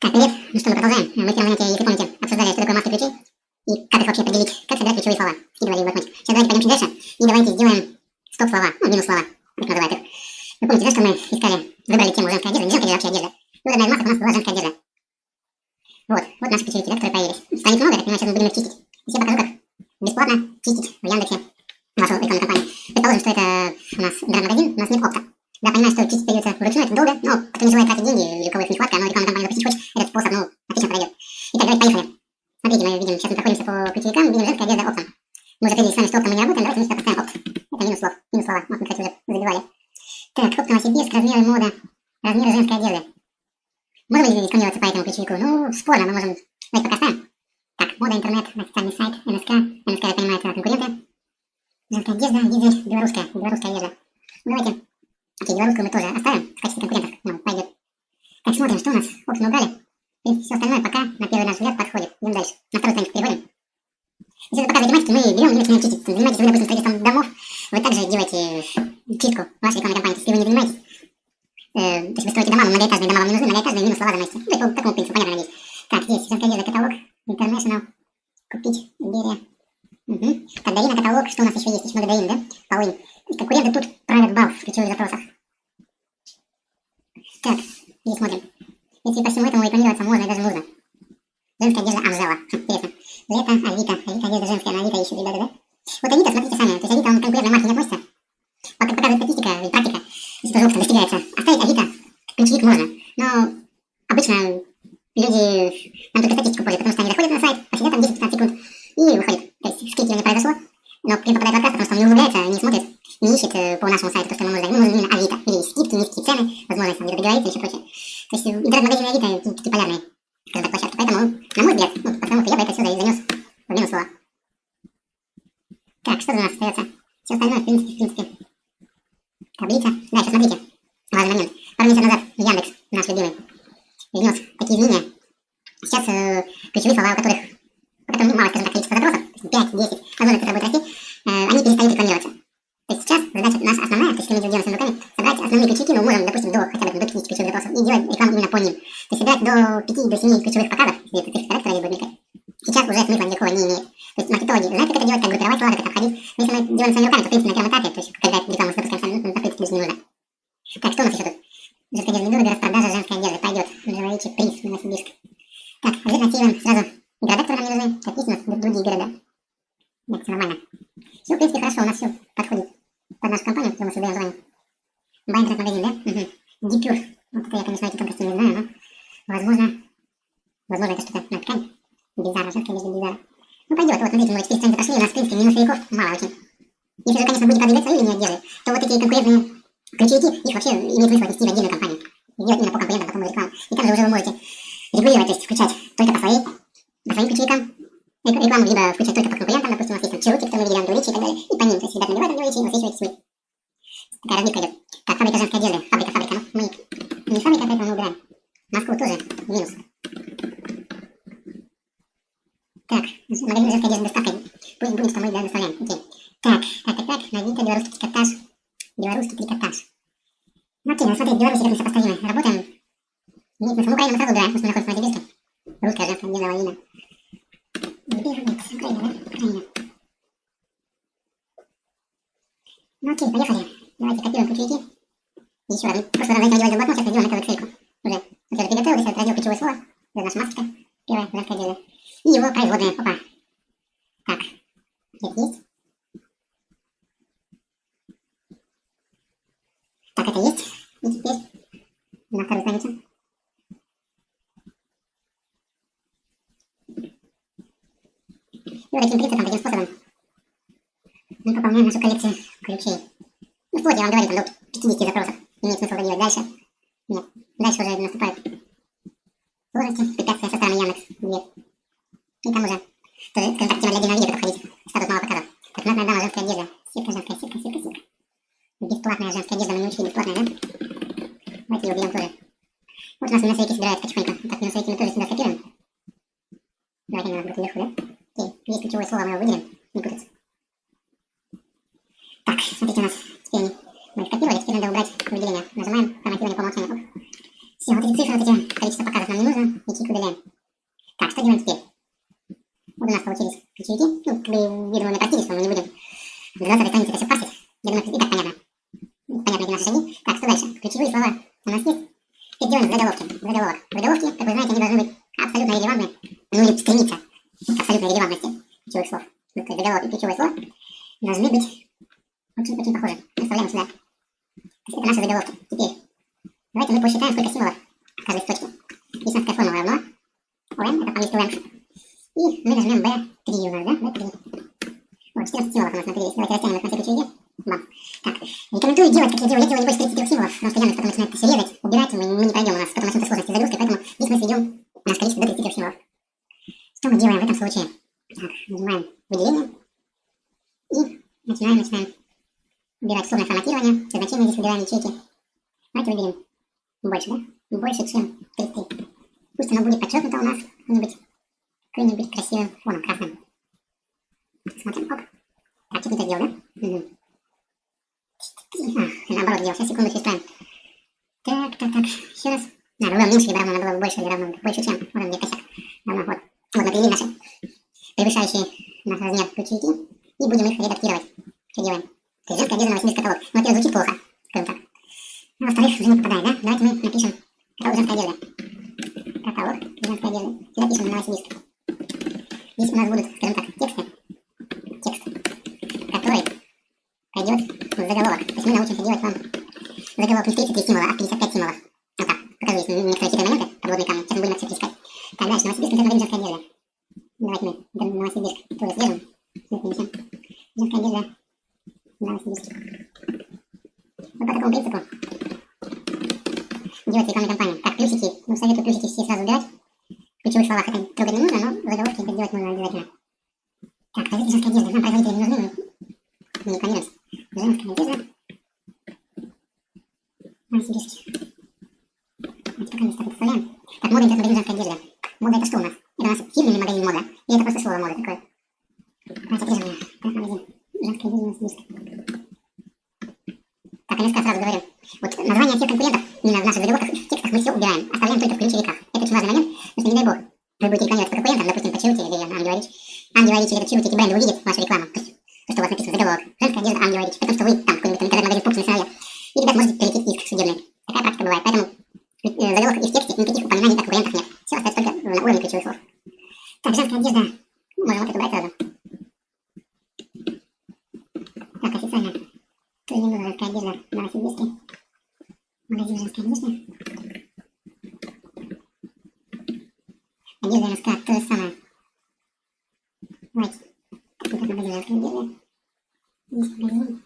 Так, привет. Ну что, мы продолжаем. Мы в первом занятии, если помните, обсуждали, что такое маски ключей и как их вообще определить, как собирать ключевые слова. Скидывали в блокнотик. Сейчас давайте пойдем чуть дальше и давайте сделаем стоп-слова, ну, минус-слова, как называют их. Вы помните, да, что мы искали, выбрали тему женская одежда, не женская вообще одежда. И вот одна из масок у нас была женская одежда. Вот наши ключевики, да, которые появились. Страниц много, я так понимаю, сейчас мы будем их чистить. Я покажу, как бесплатно чистить в Яндексе вашу рекламную кампанию. Предположим, что это у нас интернет-магазин, у нас нет опта. Да, понимаю, что чистить придется вручную, это долго, но кто не желает тратить деньги, или у кого их нехватка, но рекламную кампанию запустить хочет, этот способ, ну, отлично подойдет. Итак, давайте поехали. Смотрите, мы видим, сейчас мы проходимся по ключевикам, видим женская одежда оптом. Мы уже определились с вами, что оптом мы не работаем, давайте мы сюда поставим опт. Это минус слов, минус слова, вот мы, кстати, уже забивали. Так, опт Новосибирск, размеры мода, размеры женской одежды. Можем ли рекламироваться по этому ключевику? Ну, спорно, мы можем, давайте пока ставим. Так, мода, интернет, официальный сайт, НСК, я понимаю, это конкуренты. Женская одежда, дизель, белорусская одежда. Ну, давайте. Окей, белорусскую мы тоже оставим в качестве конкурентов, нам пойдет. Так, смотрим, что у нас. Опт мы убрали. И все остальное пока на первый наш взгляд подходит. Идем дальше. На вторую страницу переходим. Если вы показываете математику, мы берем и начинаем чистить. Занимаетесь вы, допустим, строительством домов, вы также делаете чистку вашей рекламной кампании. Если вы не занимаетесь, то есть вы строите дома, но многоэтажные дома вам не нужны, многоэтажные минус слова заносите. Ну, по такому принципу, понятно, надеюсь. Так, здесь женская одежда, каталог, International, купить, Берия. Угу. Так, Дарина, каталог, что у нас еще есть? Еще много Дарин, да? Полынь. Конкуренты тут private ball в ключевых запросах. Так, здесь смотрим. Если по всему этому рекламироваться можно и даже нужно. Женская одежда Анжела. Интересно. Лето, Авито. Авито одежда женская, на Авито ищут ребята, да? Вот Авито, смотрите сами. То есть Авито, он к конкурентной марке не относится. Пока показывает статистика и практика, если тоже опыт достигается. Оставить Авито ключевик можно. Но обычно люди нам только статистику пользуют, потому что они заходят на сайт, посидят там 10-15 секунд и выходят. То есть скидки не произошло, но клиент попадает в отказ, потому что он не углубляется, не смотрит, не ищет по нашему сайту то, что ему нужно. Ему нужно именно Авито. Или скидки, низкие цены, возможность там где-то договориться и все прочее. То есть интернет-магазины Авито такие полярные, скажем так, площадки. Поэтому, на мой взгляд, ну, потому-то я бы это сюда и занес в минус слова. Так, что у нас остается? Все остальное, в принципе. Таблица. Дальше, смотрите. Важный момент. Пару месяцев назад Яндекс, наш любимый, внес такие изменения. Сейчас ключевые слова, у которых мало, скажем так, количество запросов, 5-10, возможно, цифра будет расти, они перестают рекламироваться. То есть сейчас задача наша основная, то есть если мы делаем своими руками, собрать основные ключевики, мы можем, допустим, хотя бы до 50 ключевых запросов и делать рекламу именно по ним. То есть собирать до 5-7 ключевых показов, если это цифры, которые будут мелькать. Сейчас уже смысла никакого не имеет. То есть маркетологи знают, как это делать, как группировать слова, как это обходить. Но если мы делаем своими руками, то в принципе на первом этапе, то есть когда рекламу запускаем сами, ну, в принципе, не нужно. Так, что у нас еще тут? Женская одежда недорого, распродажа женской одежды. Пойдет. Живоречи, приз, Новосибирск. Так, обязательно отсеиваем сразу города, которые нам не нужны. Так, есть у нас другие города. Нет, все нормально. Все, в принципе, хорошо, у нас все подходит под нашу компанию, которую мы создаем название. Buy интернет-магазин, да? Угу. Дипюр. Вот это я, конечно, эти тонкости не знаю, но возможно, это что-то на ткань. Бизарра, женская одежда Бизарра. Ну, пойдет. Вот, смотрите, мы 4 страницы пошли, у нас, в принципе, минусовиков мало очень. Если же, конечно, будете продвигать свою линию одежды, то вот эти конкурентные ключевики, их вообще имеет смысл отнести в отдельную компанию. И делать именно по конкурентам, потом рекламу. И там же уже вы можете регулировать, то есть включать только по своим ключевикам рекламу, либо включать только по конкурентам, допустим, у нас есть там Чироки, которые мы видели, Андуричи и так далее, и по ним, то есть ребята набивают Андуричи и высвечиваете свои. Такая разбивка идет. Так, фабрика женской одежды, фабрика, ну, мы не фабрика, поэтому мы убираем. Москву тоже минус. Так, магазин женской одежды с доставкой, пусть будет, что мы доставляем, окей. Так, на Авито, белорусский трикотаж. Ну окей, надо смотреть, Беларусь, как мы сопоставимы. Работаем. Имеет смысл. Ну, Украину мы сразу убираем, потому что мы находимся в Новосибирске. Русская женская одежда, Лавина. Украина, да? Украина. Ну окей, поехали. Давайте копируем ключевики. Еще раз. Просто раз зайдем в блокнот, сейчас сделаем это в Excel. Уже. Вот я приготовил, это раздел ключевое слово. Это наша масочка. Первая женская одежда. И его производная. Опа. Так. Это есть. Так, это есть. И теперь на вторую страницу. И вот таким принципом, таким способом мы пополняем нашу коллекцию ключей. Ну, вплоть, я вам говорю, там до 50 запросов. Имеет смысл доделать дальше. Нет. Дальше уже наступают сложности, препятствия со стороны Яндекс. Нет. И там уже тоже, скажем так, тема для отдельного видео будет подходить. Статус мало показов. Так, знатная дама, женская одежда. Сетка женская, сетка. Бесплатная женская одежда, мы не учили, бесплатная, да? Давайте ее уберем тоже. Вот у нас минусовики собираются потихоньку. Так, минусовики мы тоже сюда скопируем. Давайте они у нас будут вверху, да? Окей, есть ключевое слово, мы его выделим, не путаться. Так, смотрите, у нас теперь мы их копировали, теперь надо убрать выделение. Нажимаем форматирование по умолчанию. Все, вот эти цифры, вот эти количество показов нам не нужно. нужно ячейку удаляем. Так, что делаем теперь? Вот у нас получились ключевики. Ну, как бы, видимо, мы простились, но мы не будем до 20 страницы это все парсить. Я думаю, и так понятно. Понятно эти наши шаги. Так, что дальше? Ключевые слова у нас есть. Теперь делаем заголовки. Заголовки, как вы знаете, они должны быть абсолютно релевантны. Ну или стремиться к абсолютной релевантности ключевых слов. То есть заголовок и ключевое слово должны быть очень-очень похожи. Оставляем сюда. Это наши заголовки. Теперь давайте мы посчитаем, сколько символов в каждой строчке. Здесь у нас такая формула равно. Len, это по-английски length. И мы нажмем B3 у нас, да? B3. Вот, 14 символов у нас накопились. Давайте растянем их на все ключевики. Бам. Так, рекомендую делать, как я делаю не больше 33 символов, потому что Яндекс потом начинает это все резать, убирать, и мы не пройдем, у нас потом начнутся сложности с загрузкой, поэтому здесь мы сведем наше количество до 33 символов. Что мы делаем в этом случае? Так, нажимаем выделение и начинаем убирать условное форматирование, все значения здесь выбираем ячейки. Давайте выберем больше, да? Больше, чем 33. Пусть оно будет подчеркнуто у нас каким-нибудь красивым фоном красным. Смотрим, оп. Так, чуть не так сделал, да? Угу. Наоборот сделал, сейчас секунду исправим. Так, еще раз. Надо было меньше, либо равно, надо было больше, или равно, больше, чем. Вот он, где косяк. Равно, вот. Вот мы привели наши превышающие наш размер ключевики, и будем их редактировать. Что делаем? То есть женская одежда на 80 каталог. Ну, во-первых, звучит плохо, скажем так. А во-вторых, уже не попадает, да? Давайте мы напишем каталог женской одежды. Каталог женской одежды. Сюда пишем на 80. Здесь у нас будут, скажем так, тексты, который пойдет в заголовок. То есть мы научимся делать вам заголовок не в 33 символа, а в 55 символов. Вот так. Покажу здесь некоторые хитрые моменты, подводные камни. Сейчас мы будем это все искать. Так, дальше. Новосибирск, конкретно женская одежда. Давайте мы Новосибирск тоже свяжем. Женская одежда. Новосибирск. Вот по такому принципу делать рекламные кампании. Так, плюсики. Ну, советую плюсики все сразу убирать. В ключевых словах это трогать не нужно, но заголовки это делать нужно обязательно. Так, производитель женской одежды. Нам производители не нужны, мы не планируем. Женская одежда. Новосибирск. Давайте пока место представляем. Так, мода, интернет-магазин женская одежда. Мода это что у нас? Это у нас фирменный магазин мода. Или это просто слово мода такое? Давайте отрежем ее. Так, магазин. Женская одежда Новосибирск. Так, я сразу говорю. Вот название всех конкурентов именно в наших заголовках, в текстах мы все убираем. Оставляем только в ключевиках. Это очень важный момент, потому что не дай бог, вы будете рекламировать по конкурентам, допустим, по Чиути или Ангелович или Чиути, эти бренды увидят вашу рекламу. То есть, то, что у вас написано в заголовок. Женская одежда Ангелович. Потому что вы там какой-нибудь интернет-магазин Пупс нарисовали. И, ребят, можете полететь иск судебный. Такая практика бывает. Поэтому в заголовках и в тексте никаких упоминаний о конкурентах нет. Все остается только на уровне ключевых слов. Так, женская одежда. Ну, можем вот это брать сразу. Так, официально. Тоже не нужно женская одежда в Новосибирске. Магазин женской одежды. Одежда мужская, то же самое. Давайте. Вот магазин женской одежды. Есть магазин.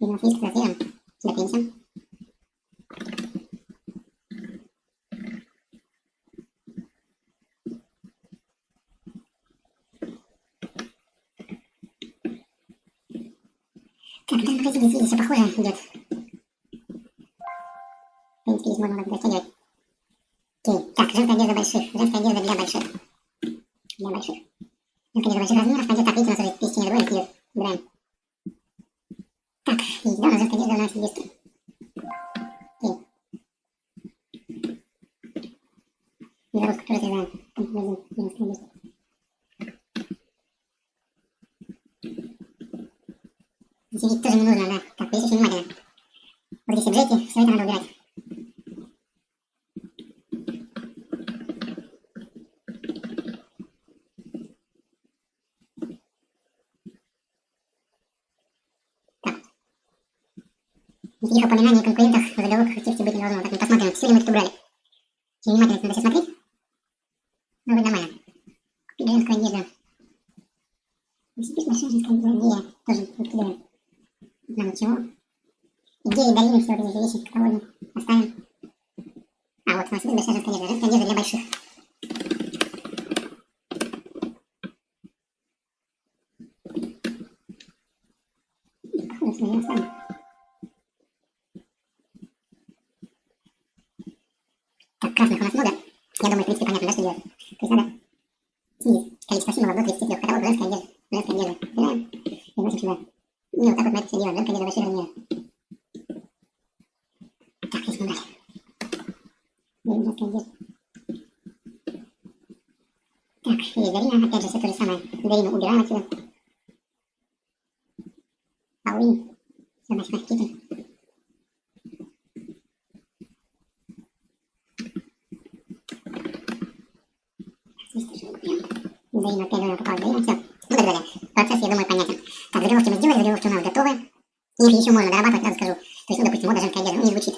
Видимо, есть разделом. Сюда перенесем. Так, в магазине здесь все похоже идет. В принципе, здесь можно растягивать. Окей. Так, женская одежда больших. Женская одежда для больших. Для больших. Женская одежда больших размеров. Пойдет так, видите, у нас уже пересечение двоек идет. Убираем. Так, и да, у нас женская одежда у нас есть. Окей. И загрузку тоже срезаем. Магазин женской одежды. Здесь видеть тоже не нужно, да. Так, здесь очень внимательно. Вот здесь обжейте, все это надо убирать. Так. Никаких упоминаний о конкурентах в заголовках в тексте быть не должно. Так, мы посмотрим, все ли мы тут убрали. Очень внимательно надо сейчас смотреть. Ну, будет нормально. Купить женскую одежду. Новосибирск, большая женская одежда. Тоже выкидываем. Нам ничего. Идеи, долины, все вот эти вещи, каталоги оставим. А, вот у нас есть большая женская одежда. Женская одежда для больших. Походу, все не оставим. Так, красных у нас много. Я думаю, в принципе, понятно, да, что делать. То есть надо снизить количество символов до 33. Каталог женская одежда. Женская одежда. Убираем. И вносим сюда. И вот так вот мы это все делаем. Женская одежда больших размеров. Так, здесь мы брали. Женская одежда. Так, есть Дарина, опять же все то же самое. Дарину убираем отсюда. Полы. Все, значит, какие-то. Дарина, опять же, попала Дарина, все. Ну, так далее. Процесс, я думаю, понятен. Так, заголовки мы сделали, заголовки у нас готовы. Их еще можно дорабатывать, сразу скажу. То есть, ну, допустим, мода женская одежда, ну, не звучит.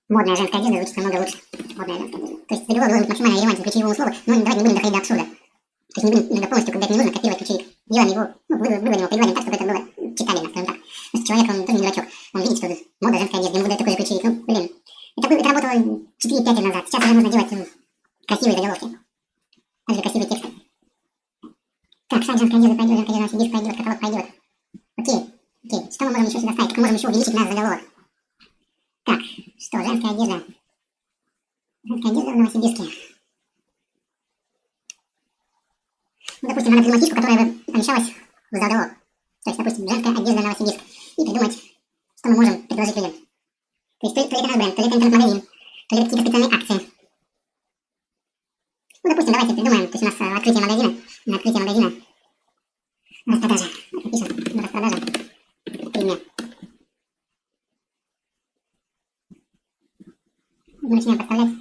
Модная женская одежда звучит намного лучше. Модная женская одежда. То есть, заголовок должен быть максимально релевантен к ключевому слову, но давайте не будем доходить до абсурда. То есть, не будем иногда полностью, когда это не нужно, копировать ключевик. Делаем его, ну, выводим его, переводим так, чтобы это было читабельно, скажем так. Потому что человек, он тоже не дурачок. Он видит, что мода женская одежда, ему выдает такой же ключевик. Ну, блин. Это работало 4-5 лет назад. Сейчас уже нужно делать красивые заголовки. Также красивые тексты. Так, сайт женская одежда пойдет, женская одежда сидит, пойдет, каталог пойдет. Окей. Что мы можем еще сюда ставить? Как мы можем еще увеличить наш заголовок? Так, что, женская одежда. Женская одежда в Новосибирске. Ну, допустим, надо придумать фишку, которая бы помещалась в заголовок. То есть, допустим, женская одежда Новосибирск. И придумать, что мы можем предложить людям. То есть, то ли это наш бренд, то ли это интернет-магазин, то ли это какие-то специальные акции. Ну, допустим, давайте придумаем, то есть у нас открытие магазина, на открытие магазина распродажа. Напишем распродажа 3 дня. Мы начинаем подставлять.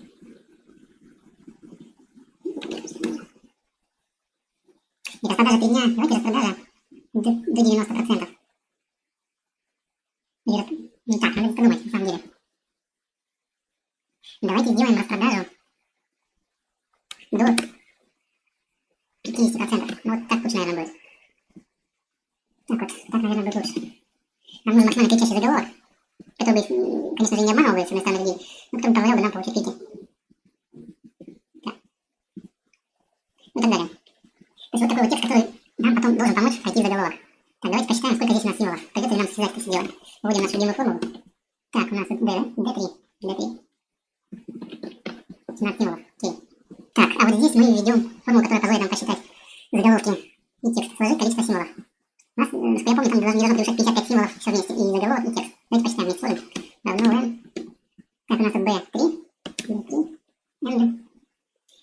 И распродажа 3 дня, давайте распродажа до 90%. Или, не так, надо подумать, на самом деле. Давайте сделаем распродажу до 50%. Ну, вот так лучше, наверное, будет. Так вот, так, наверное, будет лучше. Нам нужен максимально кричащий заголовок, который бы, конечно же, не обманывал бы с одной стороны людей, но который позволял бы нам получить клики. Так. И так далее. То есть вот такой вот текст, который нам потом должен помочь войти в заголовок. Так, давайте посчитаем, сколько здесь у нас символов. Придется ли нам связать это все дело. Вводим нашу любимую формулу. Так, у нас тут D, да? D3. 17 символов. Окей. Так, а вот здесь мы введем формулу, которая позволит нам посчитать заголовки и текст. Сложить количество символов. У нас, что я помню, там не должно превышать 55 символов все вместе. И заголовок, и текст. Давайте посчитаем вместе. Сложим. Равно n. Так, у нас тут B3. B3. N.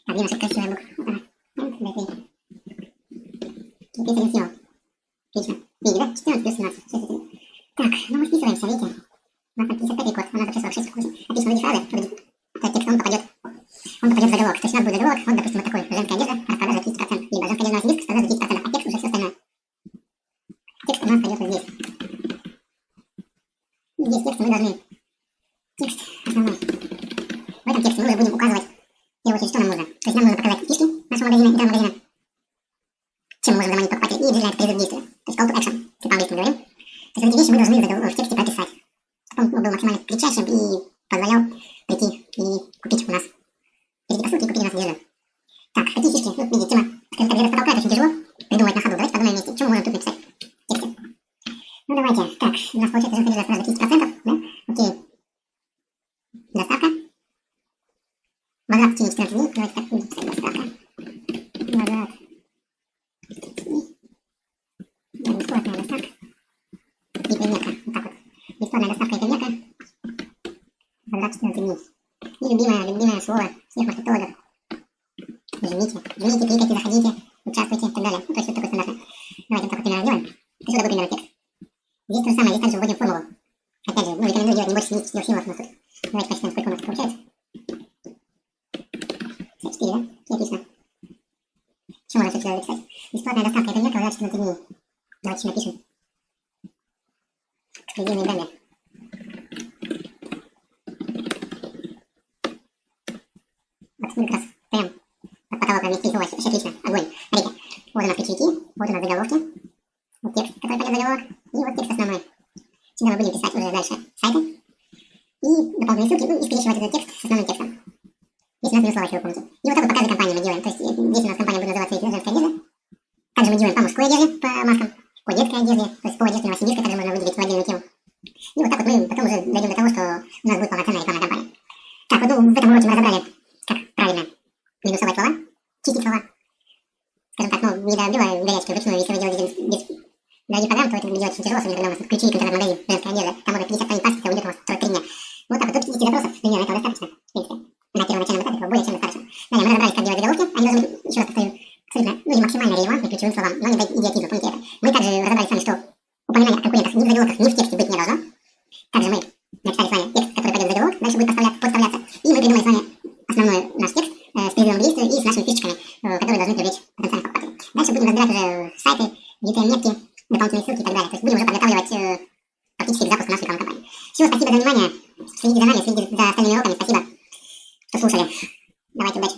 А где наша красивая буква? N, B3. 31 символ. Отлично. Видите, да? 14 плюс 17. 61. Так, ну мы списываемся, видите? У нас там 55 код, у нас вообще 46. Отлично, выйди фразы, текст, он попадет в заголовок. То есть у нас будет заголовок, вот, допустим, вот такой. Женская одежда, распродажа 30%. Либо женская одежда Новосибирск, распродажа 30%. А текст уже все остальное. Текст у нас пойдет вот здесь. Здесь текст мы должны... Текст основной. В этом тексте мы уже будем указывать, в первую очередь, что нам нужно. То есть нам нужно показать фишки нашего магазина, интернет-магазина. Чем мы можем заманить покупателей. И обязательно это призыв к действию. То есть call to action, если по-английски говорим. То есть эти вещи мы должны в тексте прописать. Чтобы он был максимально кричащим и позволял прийти и купить у нас. Перейти по ссылке и купить у нас одежду. Так, какие фишки? Ну, видите, тема, скажем так, где-то толкает, очень тяжело придумывать на ходу. Давайте подумаем вместе, что мы можем тут написать в тексте. Ну, давайте. Так, у нас получается женская одежда сразу 30%, да? Окей. Доставка. Возврат в течение 14 дней. Давайте так будем писать. Доставка. Возврат. Бесплатная доставка. И примерка. Вот так вот. Бесплатная доставка и примерка. Возврат 14 дней. И любимое слово всех маркетологов. Жмите, кликайте, заходите, участвуйте и так далее. Ну, то есть вот такой стандартный. Давайте так вот примерно сделаем. То есть вот такой примерно текст. Здесь то же самое, здесь также вводим формулу. Опять же, ну, рекомендую делать не больше 74 символов у нас тут. Давайте посчитаем, сколько у нас получается. 54, да? И отлично. Что можно сюда записать? Бесплатная доставка и примерка возврат 14 дней. Давайте напишем. Эксклюзивные бренды. Вот, ну, как раз прям под потолок разместить. Вообще отлично. Огонь. Смотрите. Вот у нас ключевики, вот у нас заголовки. Вот текст, который пойдет в заголовок. И вот текст основной. Сюда мы будем писать уже дальше сайты. И дополнительные ссылки, ну, и скрещивать этот текст с основным текстом. Если у нас минус слова еще вы помните. И вот так вот по каждой компании мы делаем. То есть здесь у нас компания будет называться «Женская одежда». Также мы делаем по мужской одежде, по маскам, по детской одежде. То есть по одежде Новосибирска также можно выделить в отдельную тему. И вот так вот мы потом уже дойдем до того, что у нас будет полноценная рекламная кампания. Так, вот в этом уроке мы разобрали, как правильно минусовать слова, чистить слова. Скажем так, ну, не до белой горячки вручную, если вы делаете без дорогих программ, то это будет делать очень тяжело, особенно когда у нас ключи к интернет-магазин, женская одежда. Там уже 50 страниц паспорта уйдет у вас 43 дня. Вот так вот, тут 50 запросов, примерно этого достаточно, в принципе. более чем достаточно. Далее мы разобрались, как делать заголовки. Они должны быть, еще раз повторю, абсолютно, ну или максимально релевантны к ключевым словам, но не до идиотизма, помните это. Мы также разобрались с вами, что упоминание о конкурентах ни в заголовках, ни в тексте быть не должно. Также мы написали с вами текст, который пойдет в заголовок, дальше будет подставляться. И мы придумали с вами основной наш текст с призывом к действию и с нашими фишечками, которые должны привлечь потенциальных покупателей. Дальше будем разбирать уже сайты, UTM-метки, дополнительные ссылки и так далее. То есть будем уже подготавливать практически к запуску нашей рекламной кампании. Все, спасибо за внимание. Следите за нами, следите за остальными уроками. Спасибо, что слушали. Давайте, удачи.